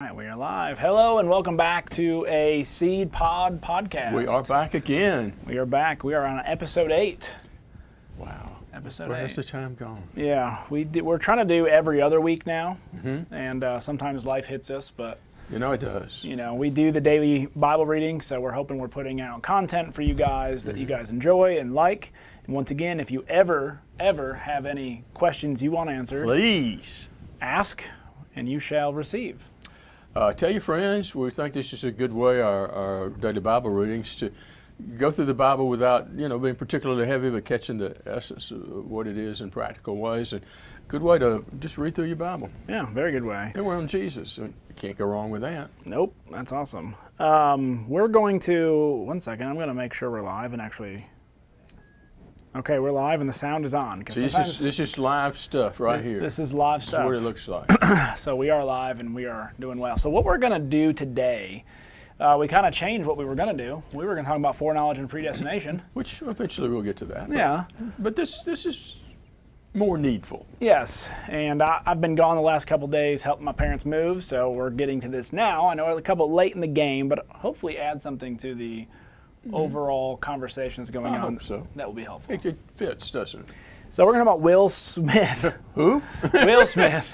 All right, we are live. Hello and welcome back to a SeedPod podcast. We are back again. We are back. We are on episode 8. Wow. Episode 8. Where has the time gone? Yeah, we're trying to do every other week now, and sometimes life hits us, but You know it does. we do the daily Bible reading, so we're hoping we're putting out content for you guys that you guys enjoy and like. And once again, if you ever have any questions you want answered, Please. ask and you shall receive. Tell your friends. We think this is a good way, our daily Bible readings, to go through the Bible without, being particularly heavy, but catching the essence of what it is in practical ways. And good way to just read through your Bible. Yeah, very good way. And we're on Jesus, so you can't go wrong with that. Nope, that's awesome. We're going to, one second, I'm going to make sure we're live and actually, okay, we're live and the sound is on. So this is live stuff right here. This is live stuff. This is what it looks like. So we are live and we are doing well. So what we're going to do today, we kind of changed what we were going to do. We were going to talk about foreknowledge and predestination. Which eventually we'll get to that. Yeah. But this is more needful. Yes, and I've been gone the last couple days helping my parents move, so we're getting to this now. I know we're a couple late in the game, but hopefully add something to the overall conversations going on. I hope so. That will be helpful. It fits, doesn't it? So we're going to talk about Will Smith. Who? Will Smith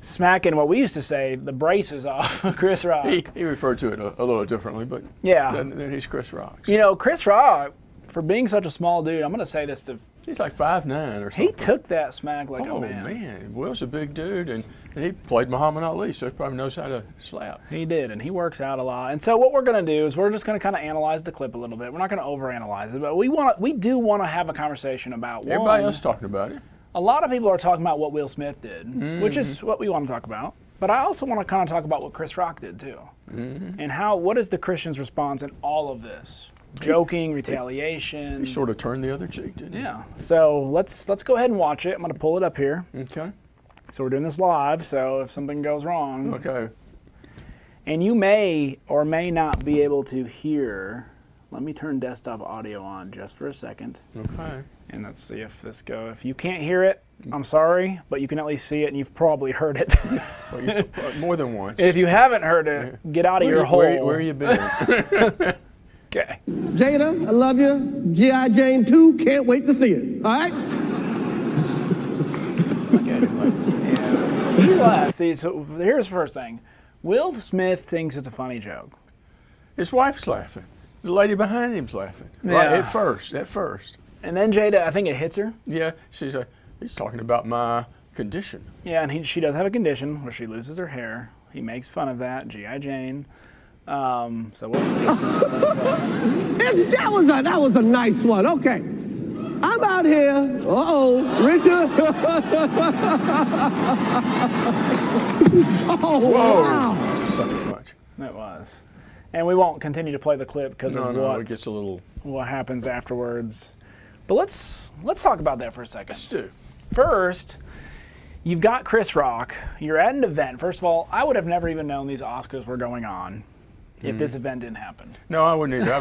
smacking what we used to say the braces off of Chris Rock. He referred to it a little differently, but Yeah. then he's Chris Rock. So. Chris Rock, for being such a small dude, I'm going to say this to... He's like 5'9" or something. He took that smack like a man. Oh, man. Will's a big dude, and he played Muhammad Ali, so he probably knows how to slap. He did, and he works out a lot. And so what we're going to do is we're just going to kind of analyze the clip a little bit. We're not going to overanalyze it, but we do want to have a conversation about Everybody else talking about it. A lot of people are talking about what Will Smith did, which is what we want to talk about. But I also want to kind of talk about what Chris Rock did, too. And what is the Christian's response in all of this? Joking, retaliation. He sort of turned the other cheek, didn't he? Yeah. So let's go ahead and watch it. I'm going to pull it up here. Okay. So we're doing this live, so if something goes wrong. Okay. And you may or may not be able to hear. Let me turn desktop audio on just for a second. Okay. And let's see if this goes. If you can't hear it, I'm sorry, but you can at least see it, and you've probably heard it. Well, more than once. If you haven't heard it, get out of your hole. Where you been? Okay. Jada, I love you. G.I. Jane 2, can't wait to see it. All right? Yeah. See, so here's the first thing. Will Smith thinks it's a funny joke. His wife's laughing. The lady behind him's laughing. Yeah. Right, at first. And then Jada, I think it hits her. Yeah, she's like, he's talking about my condition. Yeah, and she does have a condition where she loses her hair. He makes fun of that, G.I. Jane. So what That was a nice one. Okay. I'm out here. Richard. Oh, Whoa. wow. That's a sucker punch. It was. And we won't continue to play the clip because of It gets a little... what happens afterwards. But let's talk about that for a second. Let's do. First, you've got Chris Rock. You're at an event. First of all, I would have never even known these Oscars were going on if this event didn't happen. No, I wouldn't either.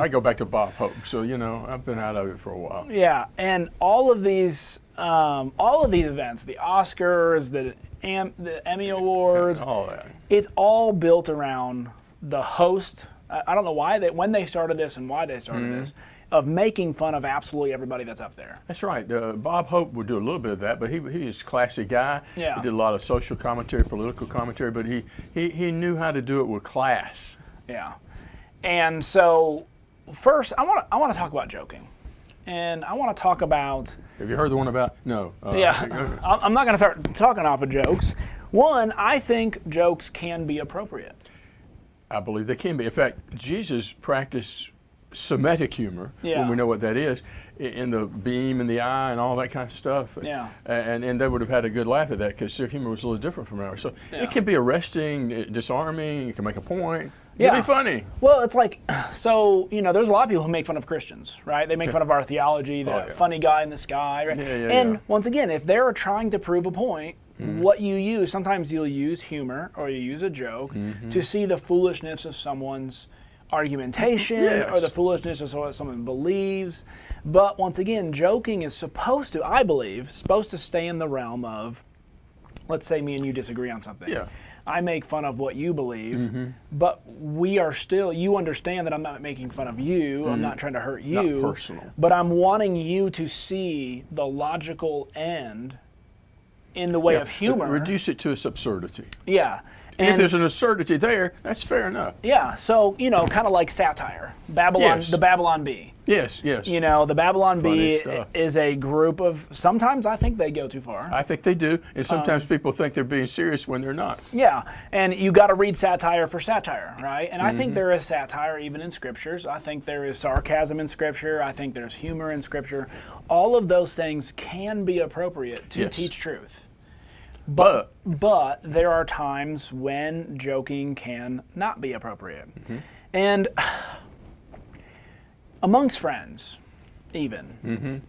I go back to Bob Hope, so I've been out of it for a while. Yeah, and all of these events, the Oscars, the Emmy Awards, All that. it's all built around the host. I don't know when they started this and why they started this, of making fun of absolutely everybody that's up there. That's right. Bob Hope would do a little bit of that, but he's a classy guy. Yeah. He did a lot of social commentary, political commentary, but he knew how to do it with class. Yeah, and so first I want to talk about joking, and I want to talk about. Have you heard the one about? No. Yeah, I'm not going to start talking off of jokes. One, I think jokes can be appropriate. I believe they can be. In fact, Jesus practiced Semitic humor, when we know what that is, in the beam in the eye and all that kind of stuff. Yeah. And they would have had a good laugh at that because their humor was a little different from ours. So it can be arresting, disarming, you can make a point. It can be funny. Well, it's like, so, there's a lot of people who make fun of Christians, right? They make fun of our theology, the funny guy in the sky, right? And once again, if they're trying to prove a point, what you use, sometimes you'll use humor or you use a joke to see the foolishness of someone's argumentation or the foolishness of what someone believes. But once again, joking is supposed to, I believe, stay in the realm of, let's say me and you disagree on something. Yeah. I make fun of what you believe, but we are still, you understand that I'm not making fun of you, I'm not trying to hurt you. Not personal. But I'm wanting you to see the logical end in the way of humor. Reduce it to its absurdity. Yeah. And if there's an absurdity there, that's fair enough. Yeah, so, kind of like satire. Babylon, Yes. the Babylon Bee. Yes, yes. The Babylon Funny Bee stuff. is a group of, sometimes I think they go too far. I think they do, and sometimes people think they're being serious when they're not. Yeah, and you got to read satire for satire, right? And I think there is satire even in scriptures. I think there is sarcasm in scripture. I think there's humor in scripture. All of those things can be appropriate to Yes. teach truth. But there are times when joking can not be appropriate. And amongst friends, even,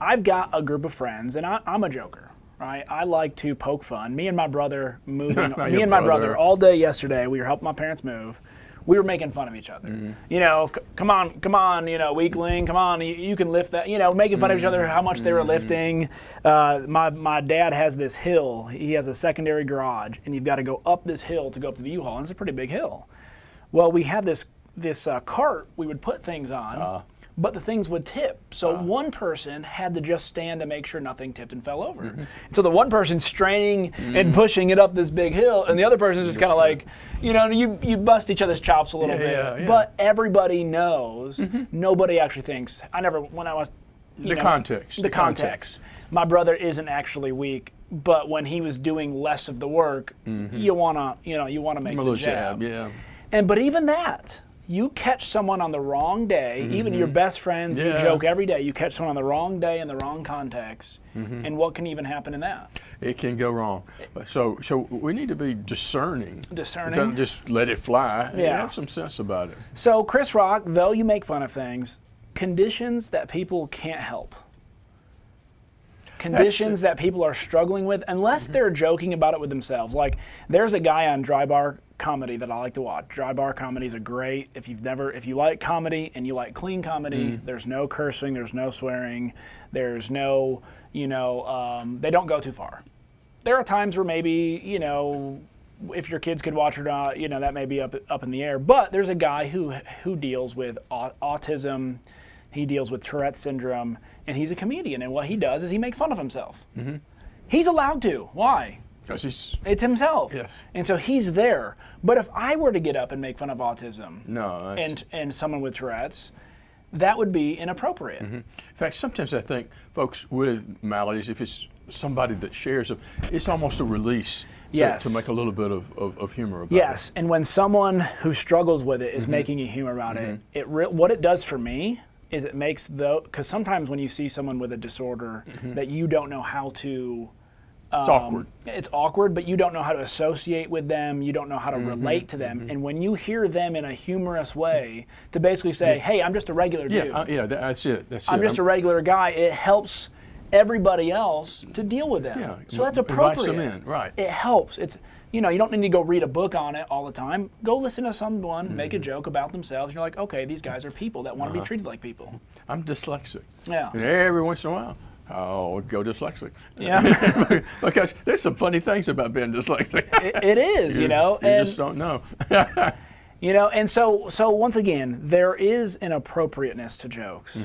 I've got a group of friends, and I'm a joker, right? I like to poke fun. Me and my brother my brother all day yesterday, we were helping my parents move. We were making fun of each other. Come on, weakling, come on, you can lift that. Making fun of each other, how much they were lifting. My dad has this hill. He has a secondary garage, and you've got to go up this hill to go up to the U-Haul, and it's a pretty big hill. Well, we had this cart we would put things on, but the things would tip. So one person had to just stand to make sure nothing tipped and fell over. So the one person's straining and pushing it up this big hill, and the other person's just kind of like, you bust each other's chops a little bit. Yeah. But everybody knows, nobody actually thinks, the context. The context. My brother isn't actually weak, but when he was doing less of the work, you wanna make the jab. Yeah. But even that, you catch someone on the wrong day, even your best friends, you joke every day, you catch someone on the wrong day in the wrong context, and what can even happen in that? It can go wrong. So we need to be discerning. Discerning. Don't just let it fly. Yeah. Have some sense about it. So Chris Rock, though you make fun of things, conditions that people can't help. Conditions that people are struggling with, unless they're joking about it with themselves. Like, there's a guy on Dry Bar Comedy that I like to watch. Dry Bar Comedies are great. If you like comedy and you like clean comedy, there's no cursing, there's no swearing, there's no, they don't go too far. There are times where maybe, if your kids could watch or not, that may be up in the air. But there's a guy who deals with autism. He deals with Tourette's syndrome, and he's a comedian. And what he does is he makes fun of himself. He's allowed to. Why? Because it's himself. Yes. And so he's there. But if I were to get up and make fun of autism and someone with Tourette's, that would be inappropriate. In fact, sometimes I think folks with maladies, if it's somebody that shares them, it's almost a release to make a little bit of humor about it. Yes, and when someone who struggles with it is making a humor about it, what it does for me is it makes because sometimes when you see someone with a disorder that you don't know how to it's awkward. It's awkward, but you don't know how to associate with them. You don't know how to relate to them. And when you hear them in a humorous way to basically say, hey, I'm just a regular dude. That's it. I'm just a regular guy. It helps everybody else to deal with them. Yeah, so that's appropriate. Invites them in, right. It helps. It's you don't need to go read a book on it all the time. Go listen to someone make a joke about themselves. And you're like, okay, these guys are people that want to be treated like people. I'm dyslexic. Yeah. And every once in a while, I'll go dyslexic. Yeah. Because there's some funny things about being dyslexic. It is, You just don't know. And so once again, there is an appropriateness to jokes,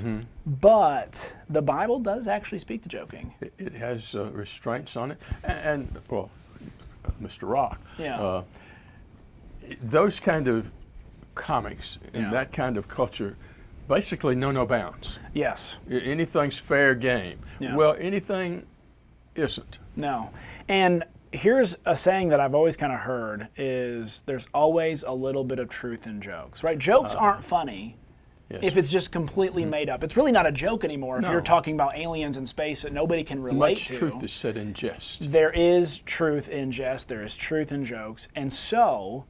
but the Bible does actually speak to joking. It has restraints on it, and well, Mr. Rock. Yeah. Those kind of comics and that kind of culture basically know no bounds. Yes. Anything's fair game. Yeah. Well, anything isn't. No. And here's a saying that I've always kind of heard is there's always a little bit of truth in jokes, right? Jokes aren't funny if it's just completely made up. It's really not a joke anymore if you're talking about aliens in space that nobody can relate to. Much truth is said in jest. There is truth in jest. There is truth in jokes. And so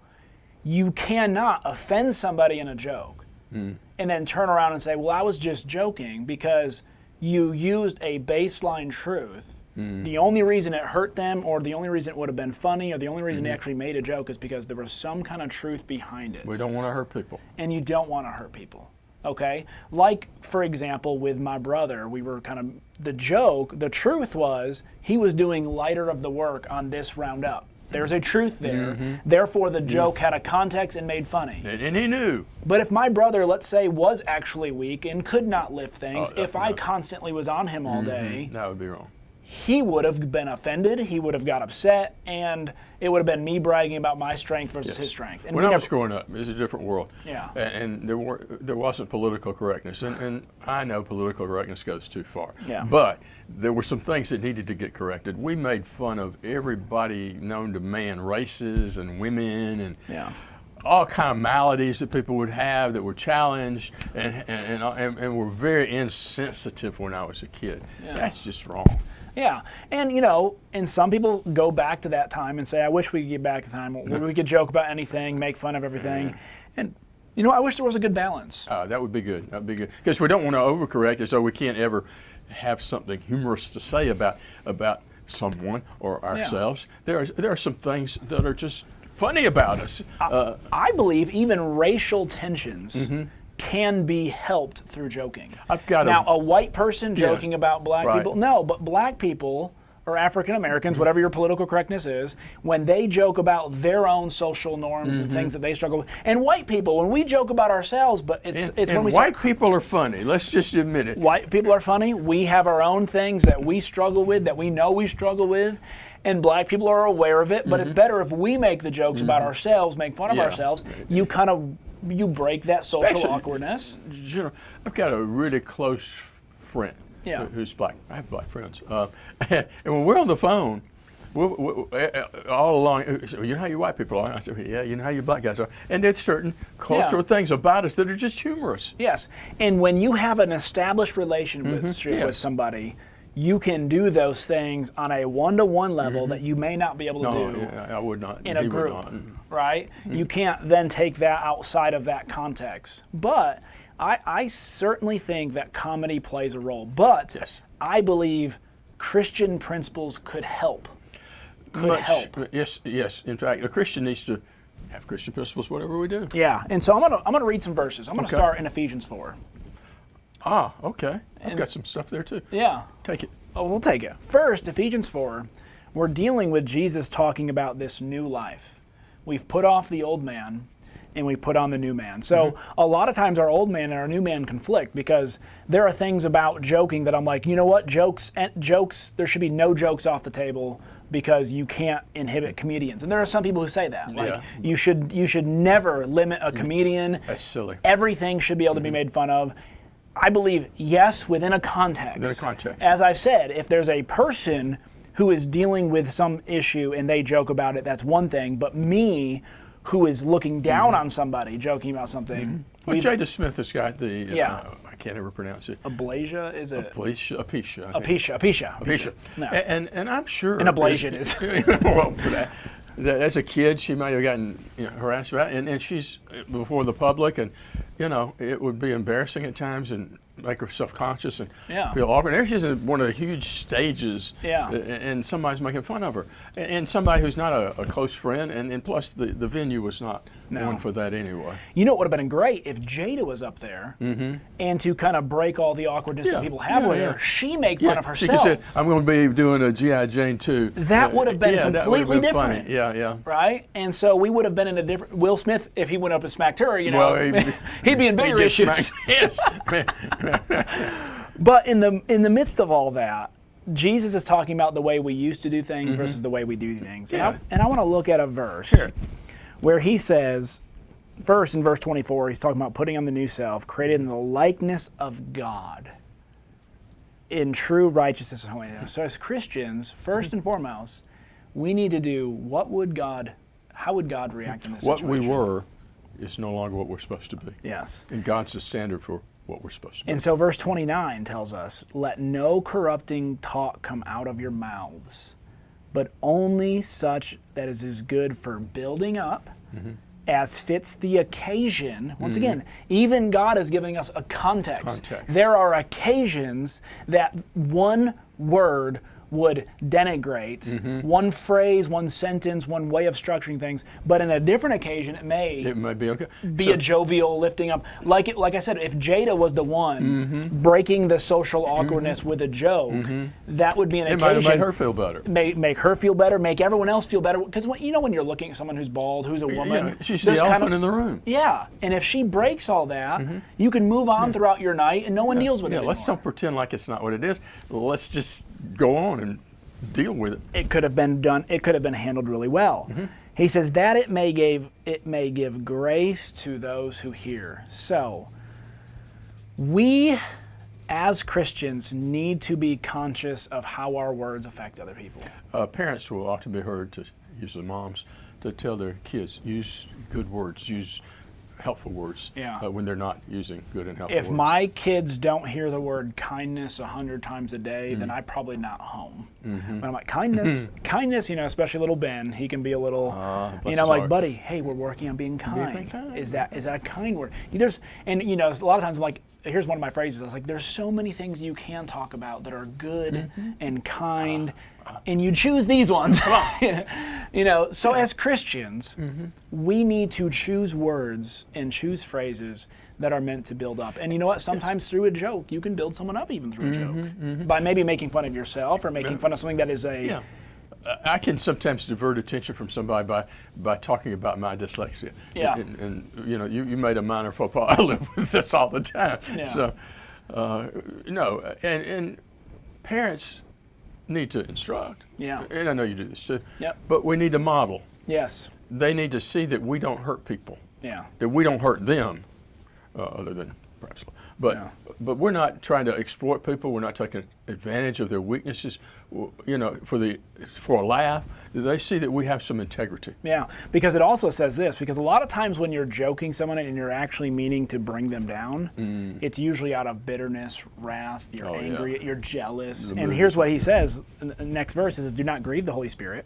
you cannot offend somebody in a joke and then turn around and say, well, I was just joking, because you used a baseline truth. The only reason it hurt them, or the only reason it would have been funny, or the only reason they actually made a joke is because there was some kind of truth behind it. We don't want to hurt people. And you don't want to hurt people, okay? Like, for example, with my brother, we were the truth was he was doing lighter of the work on this roundup. There's a truth there. Therefore, the joke had a context and made funny. And he knew. But if my brother, let's say, was actually weak and could not lift things, if I constantly was on him all day, that would be wrong. He would have been offended, he would have got upset, and it would have been me bragging about my strength versus his strength. And when I was growing up, it was a different world. Yeah. And there wasn't political correctness. And I know political correctness goes too far. Yeah. But there were some things that needed to get corrected. We made fun of everybody known to man, races and women and all kind of maladies that people would have that were challenged and were very insensitive when I was a kid. Yeah. That's just wrong. Yeah, and and some people go back to that time and say, I wish we could get back to the time where we could joke about anything, make fun of everything. And, I wish there was a good balance. That would be good. That would be good. Because we don't want to overcorrect it, so we can't ever have something humorous to say about someone or ourselves. Yeah. There are some things that are just funny about us. I believe even racial tensions can be helped through joking. Now, a white person joking about black people, no, but black people or African Americans, whatever your political correctness is, when they joke about their own social norms and things that they struggle with, and white people, when we joke about ourselves, but it's when we white people are funny. Let's just admit it. White people are funny. We have our own things that we struggle with, that we know we struggle with. And black people are aware of it, but it's better if we make the jokes about ourselves, make fun of ourselves. You break that social awkwardness. I've got a really close friend who's black. I have black friends. And when we're on the phone, all along, so, you know how you white people are? I said, yeah, you know how you black guys are. And there's certain cultural things about us that are just humorous. Yes. And when you have an established relationship with somebody, you can do those things on a one-to-one level that you may not be able to do. I would not. In a group, right? You can't then take that outside of that context. But I certainly think that comedy plays a role. But I believe Christian principles could help. Yes. In fact, a Christian needs to have Christian principles, whatever we do. Yeah. And so I'm gonna read some verses. I'm gonna start in Ephesians 4. Okay. I've got some stuff there too. Yeah. Take it. Oh, we'll take it. First, Ephesians 4, we're dealing with Jesus talking about this new life. We've put off the old man and we put on the new man. So a lot of times our old man and our new man conflict because there are things about joking that I'm like, you know what, jokes, there should be no jokes off the table because you can't inhibit comedians. And there are some people who say that. Like you should never limit a comedian. That's silly. Everything should be able to be made fun of. I believe, yes, within a context. Within a context. As I've said, if there's a person who is dealing with some issue and they joke about it, that's one thing. But me, who is looking down on somebody, joking about something. Well, Jada Smith has got the, I can't ever pronounce it. Ablasia, is it? Apisha. No. And I'm sure. An ablation is. Well, as a kid, she might have gotten harassed about it, and she's before the public, and it would be embarrassing at times and make her self-conscious and feel awkward. And she's in one of the huge stages, and somebody's making fun of her, and somebody who's not a close friend, and plus the venue was not one for that anyway. You know, it would have been great if Jada was up there, and to kind of break all the awkwardness that people have with her, she make fun of herself. She could say, "I'm going to be doing a G.I. Jane 2." That would have been completely different. Funny. Yeah. Right? And so we would have been in a different. Will Smith, if he went up and smacked her, he'd be in bigger issues. Yes. But in the midst of all that, Jesus is talking about the way we used to do things versus the way we do things. And I want to look at a verse where he says, first in verse 24, he's talking about putting on the new self, created in the likeness of God, in true righteousness and holiness. So as Christians, first and foremost, we need to do how would God react in this situation? What we were is no longer what we're supposed to be. Yes. And God's the standard for what we're supposed to be. And so verse 29 tells us, let no corrupting talk come out of your mouths, but only such that is good for building up, as fits the occasion. Once again, even God is giving us a context. There are occasions that one word would denigrate one phrase, one sentence, one way of structuring things, but in a different occasion it may be okay. Be a jovial lifting up. Like I said, if Jada was the one breaking the social awkwardness with a joke, that would be an occasion. It might have made her feel better. Make her feel better, make everyone else feel better. Because when you're looking at someone who's bald, who's a woman, she's the elephant in the room. Yeah, and if she breaks all that, you can move on throughout your night, and no one deals with it anymore. Let's don't pretend like it's not what it is. Let's just go on and deal with it. It could have been done. It could have been handled really well. He says that it may give grace to those who hear. So we, as Christians, need to be conscious of how our words affect other people. Parents will ought to be heard to, usually moms, to tell their kids, use good words, use helpful words when they're not using good and helpful words. If my kids don't hear the word kindness 100 times a day, then I'm probably not home. But I'm like, kindness, especially little Ben, he can be a little, like, buddy, hey, we're working on being kind. Is that a kind word? A lot of times I'm like, here's one of my phrases. I was like, there's so many things you can talk about that are good and kind, and you choose these ones. So as Christians, we need to choose words and choose phrases that are meant to build up. And you know what? Sometimes through a joke, you can build someone up even through a joke. By maybe making fun of yourself or making fun of something that is a... I can sometimes divert attention from somebody by talking about my dyslexia. Yeah. And you made a minor faux pas. I live with this all the time. Yeah. So, and parents need to instruct. Yeah. And I know you do this too. Yep. But we need to model. Yes. They need to see that we don't hurt people. Yeah. That we don't hurt them, other than perhaps. But we're not trying to exploit people. We're not taking advantage of their weaknesses, for a laugh. They see that we have some integrity. Yeah, because it also says this, because a lot of times when you're joking someone and you're actually meaning to bring them down, it's usually out of bitterness, wrath, you're angry, you're jealous. And here's what he says, the next verse is, do not grieve the Holy Spirit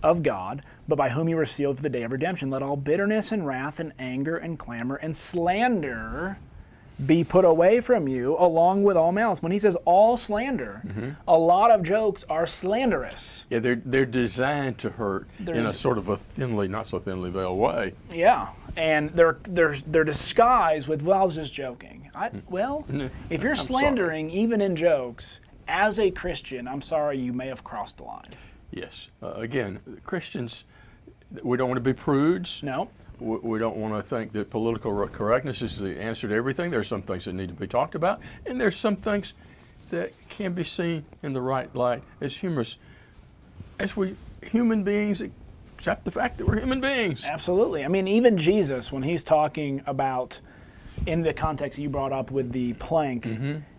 of God, but by whom you were sealed for the day of redemption. Let all bitterness and wrath and anger and clamor and slander be put away from you, along with all malice. When he says all slander, a lot of jokes are slanderous. Yeah, they're designed to hurt in a sort of a not so thinly veiled way. Yeah, and they're disguised with, well, I was just joking. If you're slandering, even in jokes, as a Christian, I'm sorry, you may have crossed the line. Yes. Again, Christians, we don't want to be prudes. No. We don't want to think that political correctness is the answer to everything. There are some things that need to be talked about, and there's some things that can be seen in the right light as humorous. As we human beings accept the fact that we're human beings. Absolutely. I mean, even Jesus, when he's talking about, in the context you brought up with the plank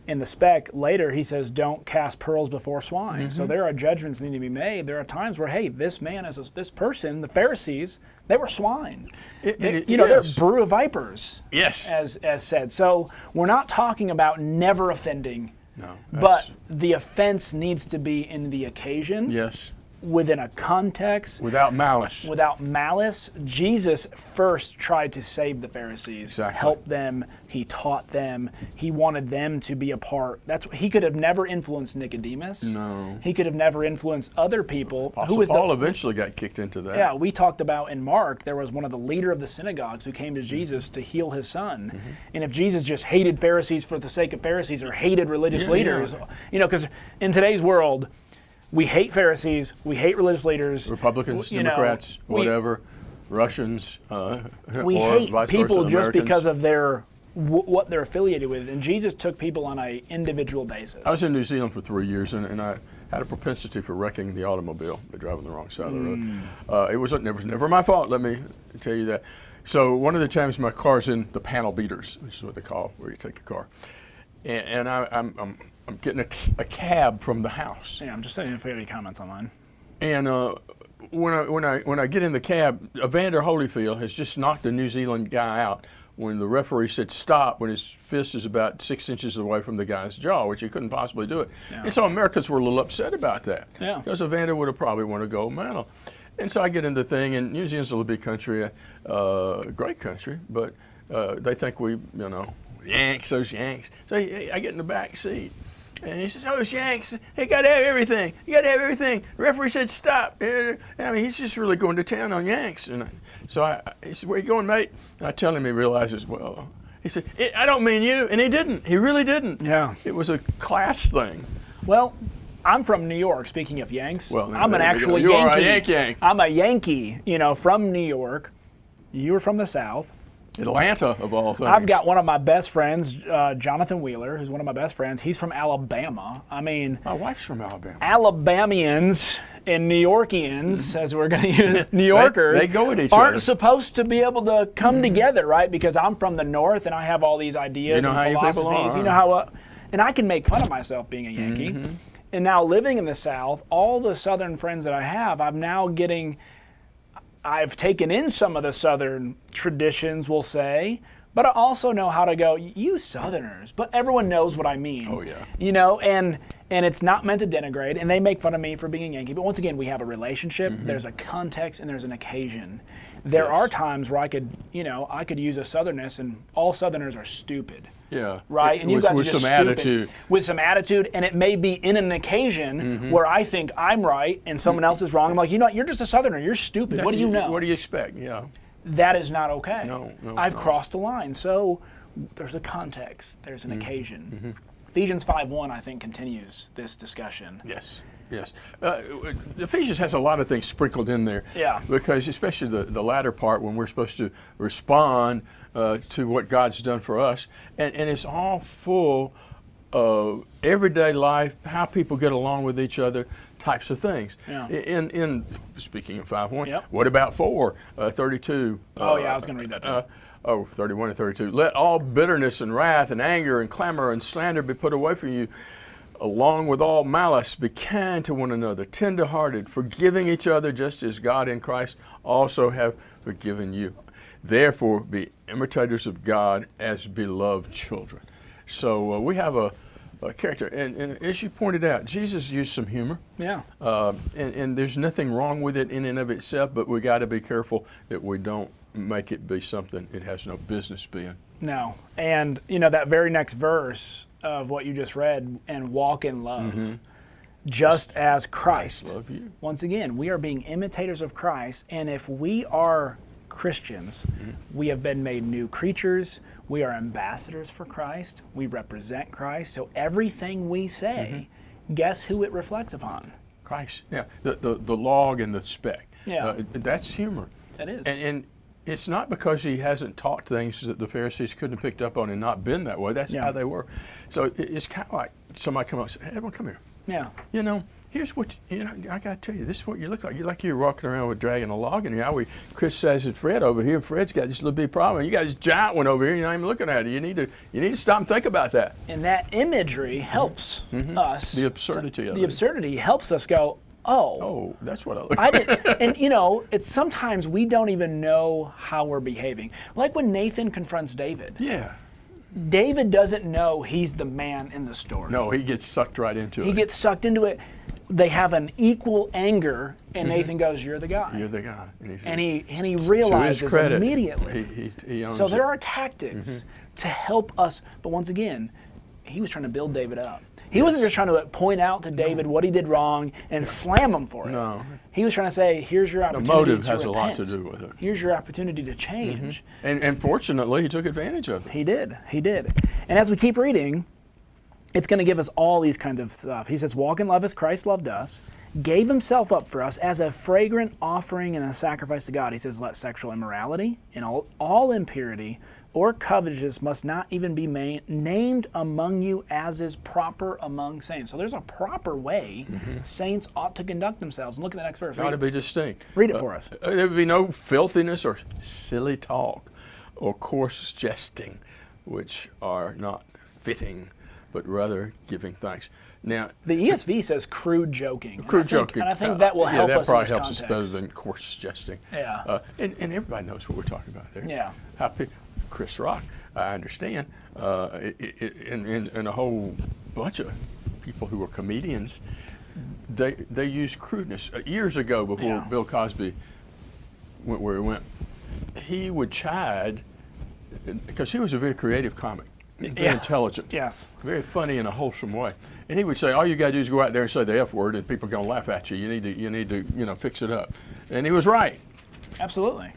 in the speck, later he says, don't cast pearls before swine. So there are judgments that need to be made. There are times where, hey, this man, this person, the Pharisees, they were swine. They're a brew of vipers. Yes. As said. So we're not talking about never offending. No. But the offense needs to be in the occasion. Yes. Within a context. Without malice. Without malice. Jesus first tried to save the Pharisees. Exactly. Help them. He taught them. He wanted them to be a part. He could have never influenced Nicodemus. No. He could have never influenced other people. Paul eventually got kicked into that. Yeah, we talked about in Mark, there was one of the leader of the synagogues who came to Jesus to heal his son. And if Jesus just hated Pharisees for the sake of Pharisees or hated religious leaders, because in today's world, we hate Pharisees, we hate religious leaders. Republicans, Democrats, whatever, Russians, we or hate vice people versa, just Americans. because of what they're affiliated with. And Jesus took people on an individual basis. I was in New Zealand for 3 years, and I had a propensity for wrecking the automobile by driving the wrong side of the road. It was never my fault, let me tell you that. So one of the times my car's in the panel beaters, which is what they call where you take your car. And I'm getting a cab from the house. Yeah, I'm just saying if you have any comments online. And when I get in the cab, Evander Holyfield has just knocked a New Zealand guy out when the referee said stop when his fist is about 6 inches away from the guy's jaw, which he couldn't possibly do it. Yeah. And so Americans were a little upset about that. Yeah. Because Evander would have probably won a gold medal. And so I get in the thing, and New Zealand's a little big country, great country, but they think we, Yanks, those Yanks. So I get in the back seat. And he says, "Oh, it's Yanks. They got to have everything. You got to have everything." The referee said, "Stop." I mean, he's just really going to town on Yanks. And he said, "Where you going, mate?" And I tell him, he realizes, well, he said, "I don't mean you." And he didn't. He really didn't. Yeah. It was a class thing. Well, I'm from New York, speaking of Yanks. Well, I'm an actual you Yankee. are a Yank. I'm a Yankee, from New York. You were from the South. Atlanta, of all things. I've got one of my best friends, Jonathan Wheeler, who's one of my best friends. He's from Alabama. I mean, my wife's from Alabama. Alabamians and New Yorkians, as we're going to use, New Yorkers, they go at each aren't other. Supposed to be able to come together, right? Because I'm from the North and I have all these ideas and philosophies. You know how, and I can make fun of myself being a Yankee. And now living in the South, all the Southern friends that I have, I've taken in some of the Southern traditions, we'll say, but I also know how to go, you Southerners, but everyone knows what I mean. Oh, yeah. And it's not meant to denigrate, and they make fun of me for being a Yankee, but once again, we have a relationship, there's a context, and there's an occasion. There are times where I could use a Southernness, and all Southerners are stupid. Yeah. Right? And you guys are just some stupid. attitude. With some attitude, and it may be in an occasion where I think I'm right and someone else is wrong. I'm like, you're just a Southerner. You're stupid. What do you know? What do you expect? Yeah. That is not okay. No, I've crossed a line. So there's a context. There's an occasion. Ephesians 5:1, I think, continues this discussion. Yes. Ephesians has a lot of things sprinkled in there. Yeah. Because especially the latter part, when we're supposed to respond to what God's done for us, and it's all full of everyday life, how people get along with each other, types of things. Yeah. In speaking of 5:1, Yep. what about 4:32? Oh yeah, I was going to read that too. 31 and 32. Let all bitterness and wrath and anger and clamor and slander be put away from you, along with all malice. Be kind to one another, tender-hearted, forgiving each other, just as God in Christ also have forgiven you. Therefore, be imitators of God as beloved children. So we have a character, and as you pointed out, Jesus used some humor. Yeah. And there's nothing wrong with it in and of itself, but we got to be careful that we don't make it be something it has no business being. No. And, that very next verse of what you just read, and walk in love, just as Christ. Love you. Once again, we are being imitators of Christ, and if we are Christians, we have been made new creatures. We are ambassadors for Christ. We represent Christ. So everything we say, guess who it reflects upon? Christ. Yeah. The log and the speck. Yeah. That's humor. That is. And it's not because he hasn't taught things that the Pharisees couldn't have picked up on and not been that way. That's how they were. So it's kind of like somebody come up and say, "Hey, everyone, come here. Yeah. Here's what, I got to tell you, this is what you look like. You're like you're walking around with dragging a log in here. How we criticizing Fred over here. Fred's got this little big problem. You got this giant one over here, you're not even looking at it. You need to stop and think about that." And that imagery helps us. The absurdity of it. The absurdity helps us go, oh, that's what I look I didn't, and it's sometimes we don't even know how we're behaving. Like when Nathan confronts David. Yeah. David doesn't know he's the man in the story. No, he gets sucked right into it. He gets sucked into it. They have an equal anger, and Nathan goes, "You're the guy." You're the guy. And he realizes immediately. He owns so there it. are tactics to help us, but once again, he was trying to build David up. He wasn't just trying to point out to David what he did wrong and slam him for it. No. He was trying to say, here's your opportunity to motive has repent. a lot to do with it. Here's your opportunity to change. And fortunately, he took advantage of it. He did. And as we keep reading, it's going to give us all these kinds of stuff. He says, walk in love as Christ loved us, gave himself up for us as a fragrant offering and a sacrifice to God. He says, let sexual immorality and all impurity or covetousness must not even be named among you as is proper among saints. So there's a proper way saints ought to conduct themselves. And look at the next verse. Ought to be distinct. Read it for us. There would be no filthiness or silly talk or coarse jesting, which are not fitting, but rather giving thanks. Now, the ESV says crude joking. Joking. And I think that will help us in this that probably helps context. us better than coarse jesting. Yeah. And everybody knows what we're talking about there. Yeah. Chris Rock, I understand, and a whole bunch of people who were comedians, they used crudeness. Years ago, before Bill Cosby went where he went, he would chide, because he was a very creative comic, very intelligent, Yes. very funny in a wholesome way. And he would say, all you got to do is go out there and say the F word, and people are going to laugh at you. You need to fix it up. And he was right. Absolutely.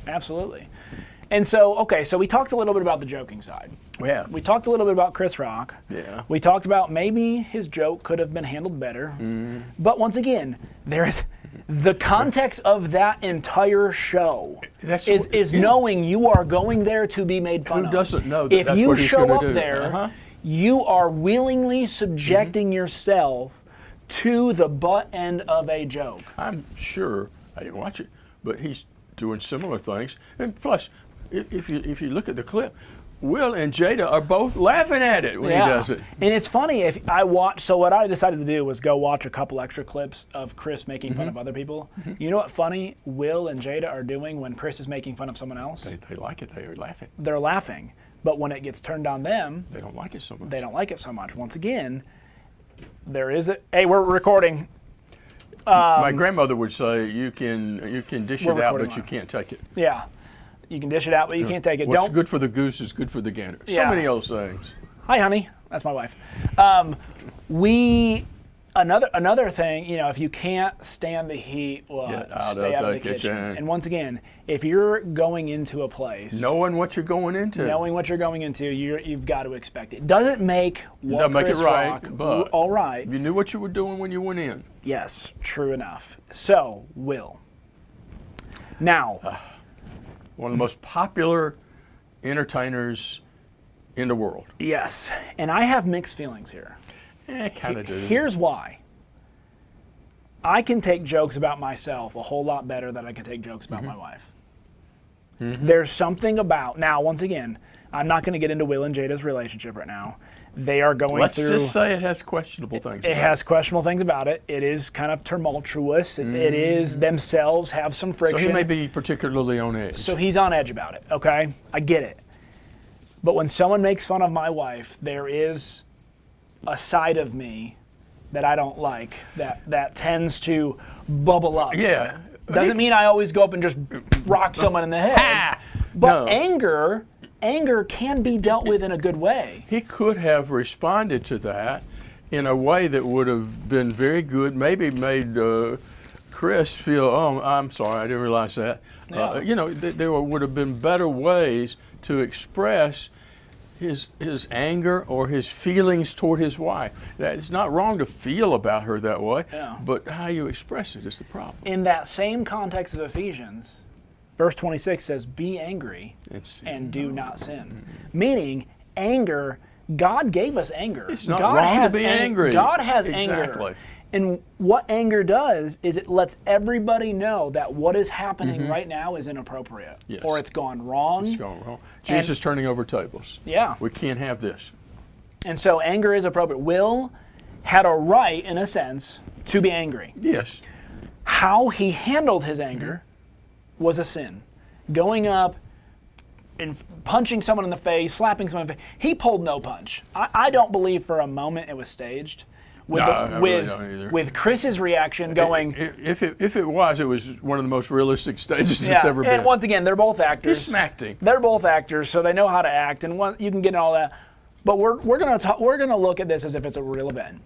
Absolutely. And so, okay, so we talked a little bit about the joking side. Yeah. We talked a little bit about Chris Rock. Yeah. We talked about maybe his joke could have been handled better. But once again, there is the context of that entire show is knowing you are going there to be made fun of. Who doesn't know that if that's you what he's show gonna up do? there, you are willingly subjecting yourself to the butt end of a joke. I'm sure, I didn't watch it, but he's doing similar things. And plus, if you look at the clip, Will and Jada are both laughing at it when he does it. And it's funny, if I watch, so what I decided to do was go watch a couple extra clips of Chris making fun of other people. You know what funny Will and Jada are doing when Chris is making fun of someone else? They like it, they are laughing. They're laughing. But when it gets turned on them, They don't like it so much. they don't like it so much. Once again, there is a, hey, we're recording. My grandmother would say, you can dish We're it out, recording but you live. can't take it. Yeah. You can dish it out, but you can't take it. What's good for the goose is good for the gander. So Yeah. many old sayings. Hi, honey. That's my wife. Another thing, if you can't stand the heat, well, Get out stay of out of the the kitchen. kitchen. And once again, if you're going into a place, Knowing what you're going into. knowing what you're going into, you've got to expect it. Doesn't make what Doesn't make it Chris right, Rock, but all right. You knew what you were doing when you went in. Yes, true enough. So, Will. Now, One of the most popular entertainers in the world. yes, and I have mixed feelings here. Kind of do. Here's why. I can take jokes about myself a whole lot better than I can take jokes about my wife. There's something about, now once again, I'm not going to get into Will and Jada's relationship right now. They are going Let's through. just say it has questionable things. It has questionable things about it. It is kind of tumultuous. It is themselves have some So friction. he may be particularly on edge. So he's on edge about it, okay? I get it. But when someone makes fun of my wife, there is a side of me that I don't like that tends to bubble up. Yeah. Doesn't mean I always go up and just rock someone in the head. But No. anger can be dealt with in a good way. He could have responded to that in a way that would have been very good, maybe made Chris feel, oh, I'm sorry, I didn't realize that. Yeah. There would have been better ways to express his anger or his feelings toward his wife. It's not wrong to feel about her that way, but how you express it is the problem. In that same context of Ephesians, verse 26 says, be angry and do not sin. Meaning, anger, God gave us anger. It's not God wrong to has be angry. God has Exactly. anger. And what anger does is it lets everybody know that what is happening right now is inappropriate. Yes. Or it's gone wrong. It's gone wrong. Jesus is turning over tables. Yeah. We can't have this. And so anger is appropriate. Will had a right, in a sense, to be angry. Yes. How he handled his anger was a sin. Going up and punching someone in the face, slapping someone in the face. He pulled no punch. I don't believe for a moment it was staged. I really don't either. With Chris's reaction going... If it was one of the most realistic stages it's ever been. And once again, they're both actors. He smacked him. They're both actors, so they know how to act, and you can get in all that. But we're gonna look at this as if it's a real event.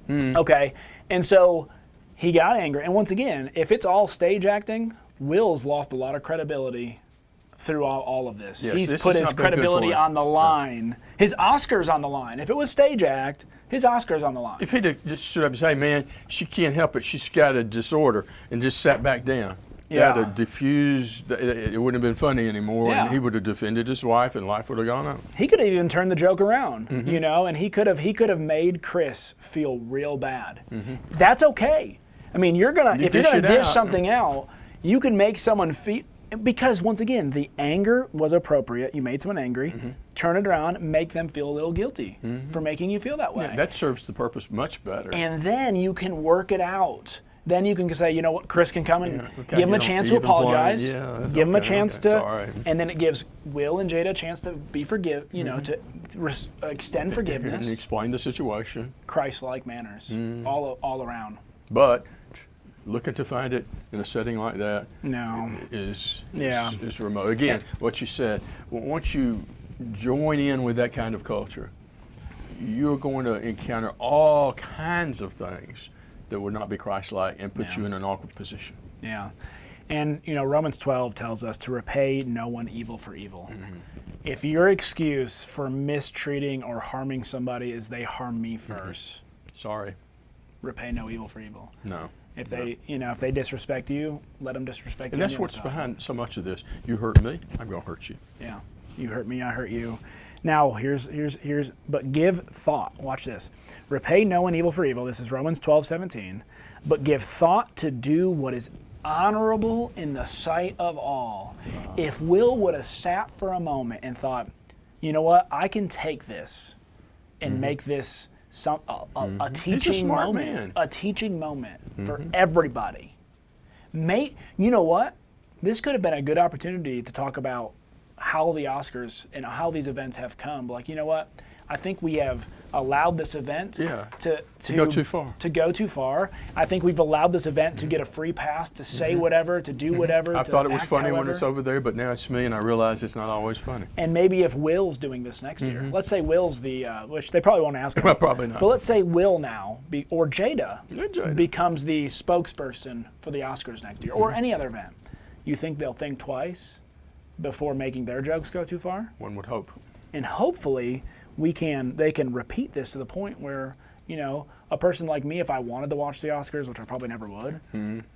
Okay? And so he got angry. And once again, if it's all stage acting, Will's lost a lot of credibility through all of this. Yes, He's this put has his not been good credibility for him. on the line. His Oscar's on the line. If it was stage act, his Oscar's on the line. If he'd have just stood up and said, hey, man, she can't help it. She's got a disorder, and just sat back down. Yeah. That would have diffused, it wouldn't have been funny anymore, Yeah. and he would have defended his wife, and life would have gone on. He could have even turned the joke around, and he could have made Chris feel real bad. That's okay. I mean, if you're gonna dish something out, you can make someone feel, because once again, the anger was appropriate. You made someone angry. Turn it around, make them feel a little guilty for making you feel that way. Yeah, that serves the purpose much better. And then you can work it out. Then you can say, you know what, Chris can come and okay, give him a you chance know, to even play, apologize. yeah, that's give him a okay, chance okay, to, it's all right. and then it gives Will and Jada a chance to be to extend forgiveness. And explain the situation. Christ-like manners, all around. But looking to find it in a setting like that No. is remote. Again, what you said, once you join in with that kind of culture, you're going to encounter all kinds of things that would not be Christ-like and put you in an awkward position. Yeah. And, Romans 12 tells us to repay no one evil for evil. If your excuse for mistreating or harming somebody is they harm me first, sorry, repay no evil for evil. No. If they disrespect you, let them disrespect you. And that's what's behind so much of this. You hurt me, I'm going to hurt you. Yeah. You hurt me, I hurt you. Now, but give thought. Watch this. Repay no one evil for evil. This is Romans 12:17. But give thought to do what is honorable in the sight of all. If Will would have sat for a moment and thought, you know what, I can take this and make this a teaching moment. A teaching moment for everybody. You know what? This could have been a good opportunity to talk about how the Oscars and how these events have come. Like, you know what? I think we have allowed this event to go too far. To go too far. I think we've allowed this event to get a free pass to say whatever, to do whatever. I thought it was funny when it's over there, but now it's me, and I realize it's not always funny. And maybe if Will's doing this next year, let's say Will's which they probably won't ask him. Well, probably not. But let's say Will now, or Jada, becomes the spokesperson for the Oscars next year, or any other event. You think they'll think twice before making their jokes go too far? One would hope. And hopefully they can repeat this to the point where, a person like me, if I wanted to watch the Oscars, which I probably never would,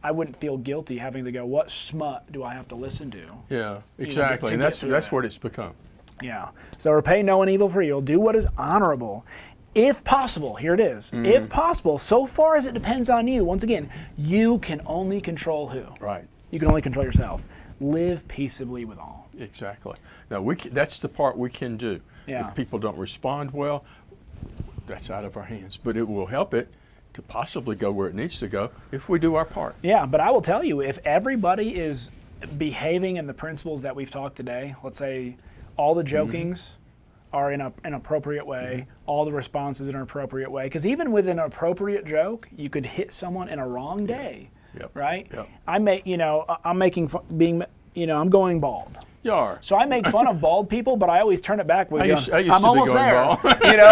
I wouldn't feel guilty having to go, what smut do I have to listen to? Yeah, exactly. And that's what it's become. Yeah. So repay no one evil for evil. Do what is honorable. If possible, here it is. If possible, so far as it depends on you, once again, you can only control who? Right. You can only control yourself. Live peaceably with all. Exactly. Now, that's the part we can do. Yeah. If people don't respond well, that's out of our hands. But it will help it to possibly go where it needs to go if we do our part. Yeah, but I will tell you, if everybody is behaving in the principles that we've talked today, let's say all the jokings are in an appropriate way, all the responses in an appropriate way, because even with an appropriate joke, you could hit someone in a wrong day, right? Yep. I'm going bald. You are. So I make fun of bald people, but I always turn it back with, I used I'm to be almost going there.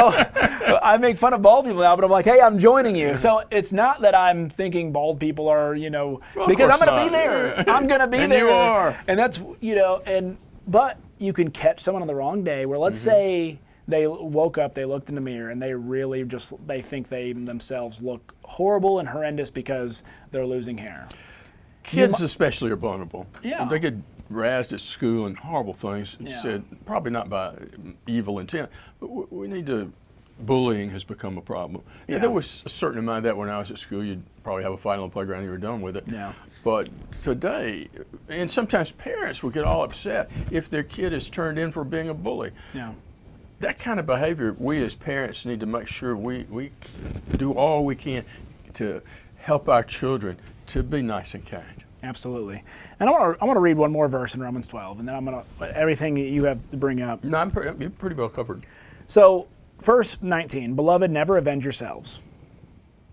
bald. I make fun of bald people now, but I'm like, hey, I'm joining you. So it's not that I'm thinking bald people are, because I'm going to be there. I'm going to be and there. You are. And that's, but you can catch someone on the wrong day where let's say they woke up, they looked in the mirror, and they really they think they themselves look horrible and horrendous because they're losing hair. Kids especially are vulnerable. Yeah. They get razzed at school and horrible things said, probably not by evil intent, but we need to, bullying has become a problem. Yeah. There was a certain amount of that when I was at school. You'd probably have a fight on the playground and you were done with it. Yeah. But today, and sometimes parents will get all upset if their kid is turned in for being a bully. Yeah. That kind of behavior, we as parents need to make sure we do all we can to help our children to be nice and kind. Absolutely. And I want to read one more verse in Romans 12, and then I'm going to, everything you have to bring up. No, you're pretty well covered. So, verse 19, beloved, never avenge yourselves.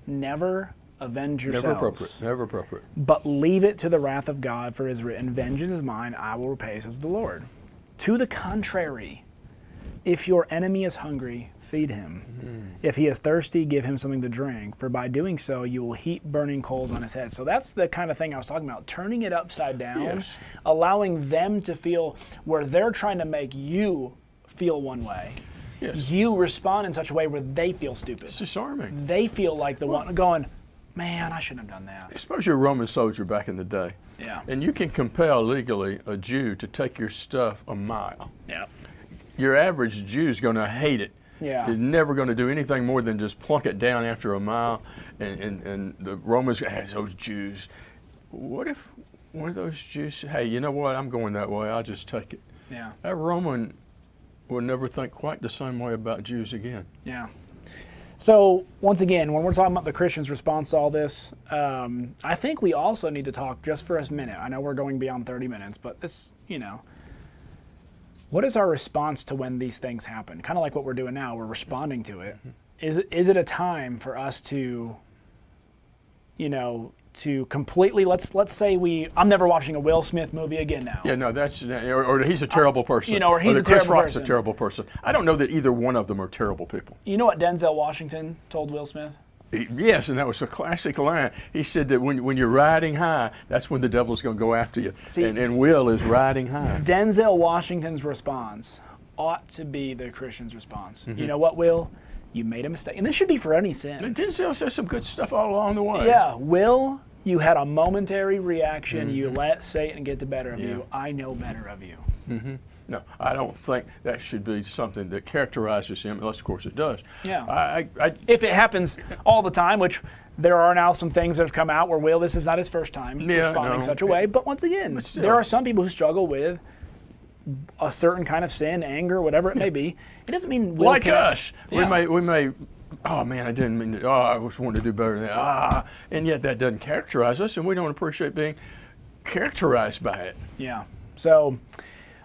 Never avenge yourselves. Never appropriate. But leave it to the wrath of God, for it is written, vengeance is mine, I will repay, says the Lord. To the contrary, if your enemy is hungry, feed him. If he is thirsty, give him something to drink, for by doing so, you will heap burning coals on his head. So that's the kind of thing I was talking about, turning it upside down, allowing them to feel where they're trying to make you feel one way. Yes. You respond in such a way where they feel stupid. It's disarming. They feel like the one going, man, I shouldn't have done that. Suppose you're a Roman soldier back in the day. Yeah. And you can compel legally a Jew to take your stuff a mile. Yeah. Your average Jew is going to hate it. Yeah. Is never going to do anything more than just plunk it down after a mile. And the Romans, those Jews. What if one of those Jews said, hey, you know what, I'm going that way, I'll just take it. Yeah. That Roman will never think quite the same way about Jews again. Yeah. So, once again, when we're talking about the Christian's response to all this, I think we also need to talk just for a minute. I know we're going beyond 30 minutes, but this, what is our response to when these things happen? Kind of like what we're doing now, we're responding to it. Is it a time for us to to completely, let's say I'm never watching a Will Smith movie again now. Yeah, no, or he's a terrible person. Or he's a Chris terrible Rock's person. a terrible person. I don't know that either one of them are terrible people. You know what Denzel Washington told Will Smith? Yes, and that was a classic line. He said that when you're riding high, that's when the devil's going to go after you. See, and Will is riding high. Denzel Washington's response ought to be the Christian's response. You know what, Will? You made a mistake. And this should be for any sin. And Denzel says some good stuff all along the way. Yeah, Will, you had a momentary reaction. You let Satan get the better of you. I know better of you. No, I don't think that should be something that characterizes him, unless, of course, it does. Yeah. If it happens all the time, which there are now some things that have come out where Will, this is not his first time responding such a way. But once again, there are some people who struggle with a certain kind of sin, anger, whatever it may be. It doesn't mean Will like us. Yeah. We may, oh man, I didn't mean to, I was wanting to do better than that. And yet that doesn't characterize us, and we don't appreciate being characterized by it. Yeah. So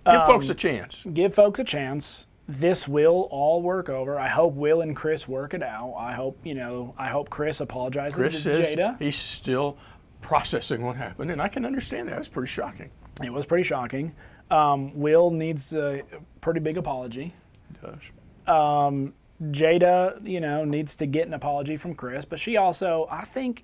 give folks a chance. Give folks a chance. This will all work over. I hope Will and Chris work it out. I hope Chris apologizes to Jada. He's still processing what happened, and I can understand that. It's pretty shocking. It was pretty shocking. Will needs a pretty big apology. He does. Jada, needs to get an apology from Chris, but she also, I think,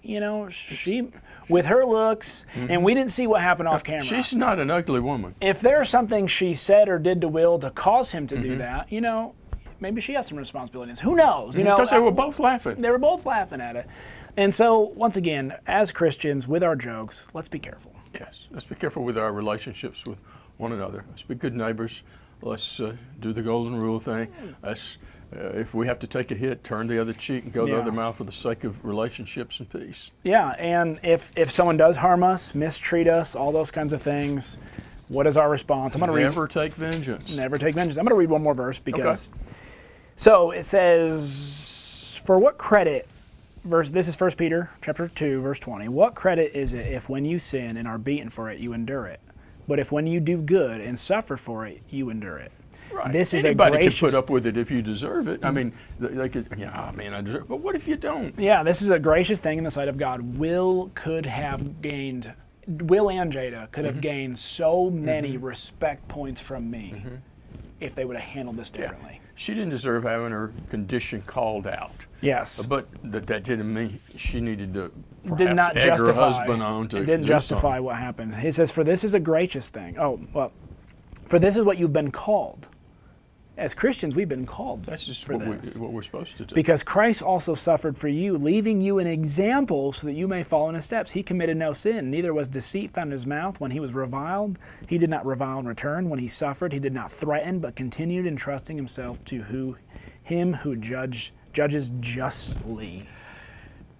she, with her looks, and we didn't see what happened off camera. She's not an ugly woman. If there's something she said or did to Will to cause him to do that, maybe she has some responsibilities. Who knows? Because they were both laughing. They were both laughing at it. And so, once again, as Christians, with our jokes, let's be careful. Yes, let's be careful with our relationships with one another. Let's be good neighbors. Let's do the golden rule thing. Let's, if we have to take a hit, turn the other cheek and go the other mile for the sake of relationships and peace. Yeah, and if someone does harm us, mistreat us, all those kinds of things, what is our response? I'm going to Never take vengeance. Never take vengeance. I'm going to read one more verse because, so it says, for what credit, this is 1 Peter chapter 2, verse 20. What credit is it if when you sin and are beaten for it, you endure it? But if when you do good and suffer for it, you endure it. Right. This is Anybody can put up with it if you deserve it. I mean, they could, I deserve it. But what if you don't? Yeah, this is a gracious thing in the sight of God. Will and Jada could have gained so many respect points from me if they would have handled this differently. Yeah. She didn't deserve having her condition called out. Yes. But that didn't mean she needed to did not egg justify, her husband on to it didn't do justify something. what happened. He says, for this is a gracious thing. Oh, well, for this is what you've been called. As Christians, we've been called. That's just for what we're supposed to do. Because Christ also suffered for you, leaving you an example so that you may follow in his steps. He committed no sin, neither was deceit found in his mouth. When he was reviled, he did not revile in return. When he suffered, he did not threaten, but continued entrusting himself to him who judges justly.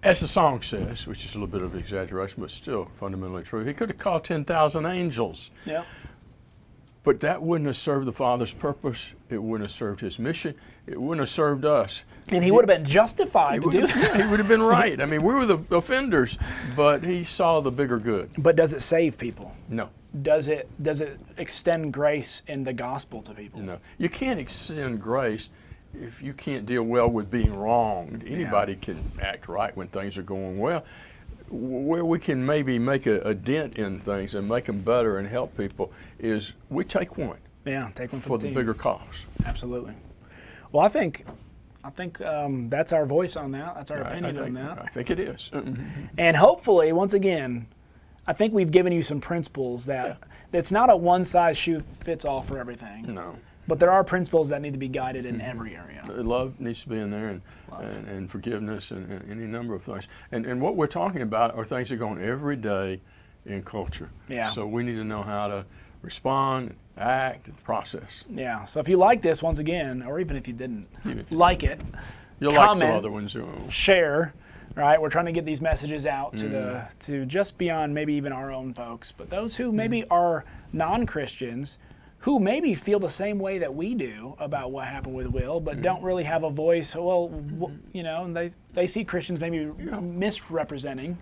As the song says, which is a little bit of exaggeration, but still fundamentally true, he could have called 10,000 angels. Yeah. But that wouldn't have served the Father's purpose. It wouldn't have served his mission. It wouldn't have served us. And he would have been justified to do that. Yeah, he would have been right. I mean, we were the offenders, but he saw the bigger good. But does it save people? No. Does it extend grace in the gospel to people? No. You can't extend grace if you can't deal well with being wronged. Anybody can act right when things are going well. Where we can maybe make a dent in things and make them better and help people is we take one. Yeah, take one for the the bigger cause. Absolutely. Well, I think that's our voice on that. That's our opinion on that. I think it is. And hopefully, once again, I think we've given you some principles that it's not a one-size-fits-all for everything. No. But there are principles that need to be guided in every area. Love needs to be in there, and forgiveness, and any number of things. And what we're talking about are things that go on every day in culture. Yeah. So we need to know how to respond, act, and process. Yeah. So if you like this, once again, or even if you didn't like it, you'll comment, like some other ones. Share. Right, we're trying to get these messages out to just beyond maybe even our own folks, but those who maybe are non-Christians, who maybe feel the same way that we do about what happened with Will, but don't really have a voice. Well, and they see Christians maybe being misrepresented.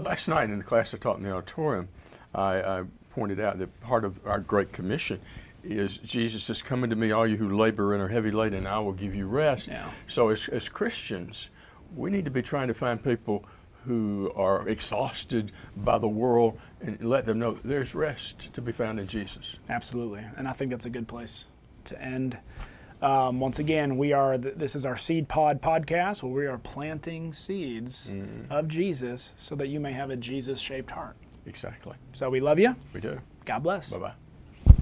Last night in the class I taught in the auditorium, I pointed out that part of our Great Commission is Jesus says, "Come unto me, all you who labor and are heavy laden, and I will give you rest." Yeah. So as Christians, we need to be trying to find people who are exhausted by the world, and let them know there's rest to be found in Jesus. Absolutely, and I think that's a good place to end. Once again, this is our SeedPod podcast, where we are planting seeds of Jesus so that you may have a Jesus-shaped heart. Exactly. So we love you. We do. God bless. Bye-bye.